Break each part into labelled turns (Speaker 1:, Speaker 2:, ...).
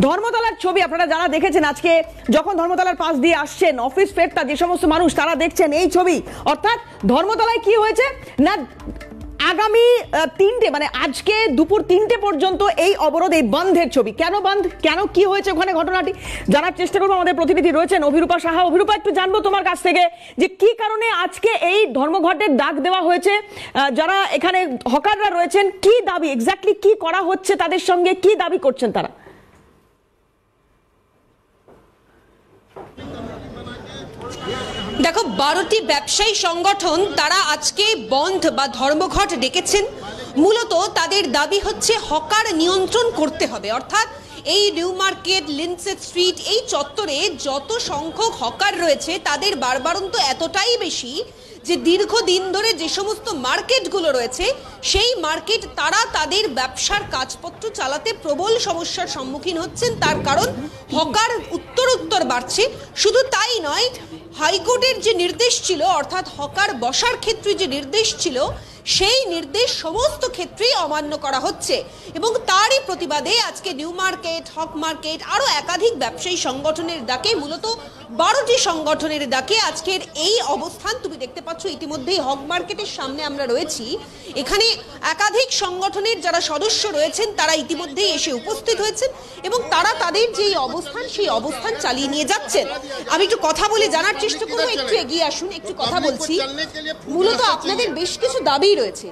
Speaker 1: ধর্মতলার ছবি আপনারা যারা দেখেছেন, আজকে যখন ধর্মতলার পাশ দিয়ে আসছেন অফিস ফেরতা যে সমস্ত মানুষ তারা দেখছেন এই ছবি। অর্থাৎ ধর্মতলায় কি হয়েছে না, আগামী 3টে মানে আজকে দুপুর 3টে পর্যন্ত এই অবরোধ, এই বন্ধের ছবি। কেন বন্ধ, কেন কি হয়েছে ওখানে ঘটনাটি জানার চেষ্টা করবো। আমাদের প্রতিনিধি রয়েছেন অভিরূপা সাহা। অভিরূপা, একটু জানবো তোমার কাছ থেকে যে কি কারণে আজকে এই ধর্মঘটের ডাক দেওয়া হয়েছে, যারা এখানে হকাররা রয়েছেন কি দাবি, এক্স্যাক্টলি কি করা হচ্ছে তাদের সঙ্গে, কি দাবি করছেন তারা?
Speaker 2: দেখো, 12টি ব্যবসায়ী সংগঠন তারা আজকে বন্ধ বা ধর্মঘট ডেকেছেন। মূলত তাদের দাবি হচ্ছে হকার নিয়ন্ত্রণ করতে হবে। অর্থাৎ এই নিউ মার্কেট, লিন্ডসে স্ট্রিট, এই চত্বরে যত সংখ্যক হকার রয়েছে তাদের বারবারন্ত এতটাই বেশি যে দীর্ঘদিন ধরে যে সমস্ত মার্কেটগুলো রয়েছে সেই মার্কেট তারা তাদের ব্যবসার কাজপত্র চালাতে প্রবল সমস্যার সম্মুখীন হচ্ছেন। তার কারণ হকার উত্তরোত্তর বাড়ছে। শুধু তাই নয়, হাইকোর্টের যে নির্দেশ ছিল, অর্থাৎ হকার বসার ক্ষেত্রে যে নির্দেশ ছিল, সেই নির্দেশ সমস্ত ক্ষেত্রেই অমান্য করা হচ্ছে। এবং তারই প্রতিবাদে আজকে নিউ মার্কেট, হক মার্কেট, আরও একাধিক ব্যবসায়ী সংগঠনের ডাকে, মূলত 12টি সংগঠনের ডাকে আজকের এই অবস্থান। তুমি দেখতে পাচ্ছ ইতিমধ্যেই হক মার্কেটের সামনে আমরা রয়েছি। এখানে একাধিক সংগঠনের যারা সদস্য রয়েছেন তারা ইতিমধ্যেই এসে উপস্থিত হয়েছেন এবং তারা তাদের যে অবস্থান সেই অবস্থান চালিয়ে নিয়ে যাচ্ছেন। আমি একটু কথা বলে জানার চেষ্টা করবো, একটু এগিয়ে আসুন, একটু কথা বলছি। মূলত আপনাদের বেশ কিছু দাবি রয়েছে,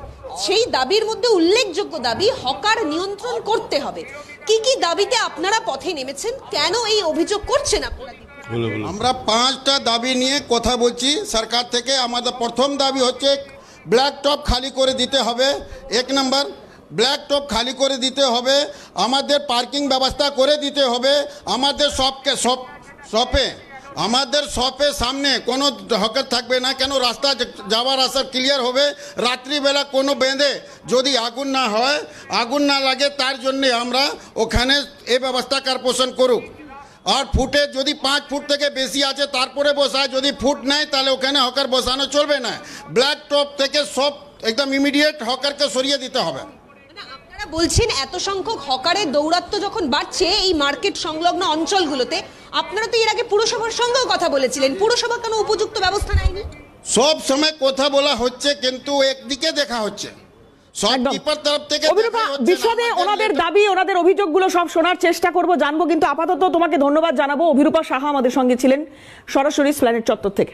Speaker 2: সেই দাবির মধ্যে উল্লেখযোগ্য দাবি হকার নিয়ন্ত্রণ করতে হবে। কি কি দাবিতে আপনারা পথে নেমেছেন, কেন এই অভিযোগ করছেন আপনারা?
Speaker 3: আমরা 5টা দাবি নিয়ে কথা বলছি সরকার থেকে। আমাদের প্রথম দাবি হচ্ছে ব্ল্যাক টপ খালি করে দিতে হবে। 1 নম্বর, ব্ল্যাক টপ খালি করে দিতে হবে। আমাদের পার্কিং ব্যবস্থা করে দিতে হবে। আমাদের শপের সামনে কোনো হকার থাকবে না। কেন, রাস্তা যাওয়ার আসার ক্লিয়ার হবে। রাত্রিবেলা কোনো বেঁধে যদি আগুন না হয়, আগুন না লাগে, তার জন্যে আমরা ওখানে এই ব্যবস্থা কর্পোরেশন করুক। আর ফুটে যদি 5 ফুট থেকে বেশি আছে তারপরে বসায়, যদি ফুট নেয় তাহলে ওখানে হকার বসানো চলবে না। ব্ল্যাক টপ থেকে সব একদম ইমিডিয়েট হকারকে সরিয়ে দিতে হবে।
Speaker 2: আপনারা বলছেন এত সংখ্যক হকারের দৌরাত্ম্য যখন বাড়ছে এই মার্কেট সংলগ্ন অঞ্চলগুলোতে, আপনারা তো এর আগে পুরসভার সঙ্গেও কথা বলেছিলেন, পুরসভা কেন উপযুক্ত ব্যবস্থা নেয়নি?
Speaker 3: সব সময় কথা বলা হচ্ছে কিন্তু একদিকে দেখা হচ্ছে।
Speaker 1: বিশদে ওনাদের দাবি, ওনাদের অভিযোগগুলো সব শোনার চেষ্টা করব, জানবো। কিন্তু আপাতত তোমাকে ধন্যবাদ জানাবো। অভিরূপা সাহা আমাদের সঙ্গে ছিলেন সরাসরি এসপ্ল্যানেড চত্বর থেকে।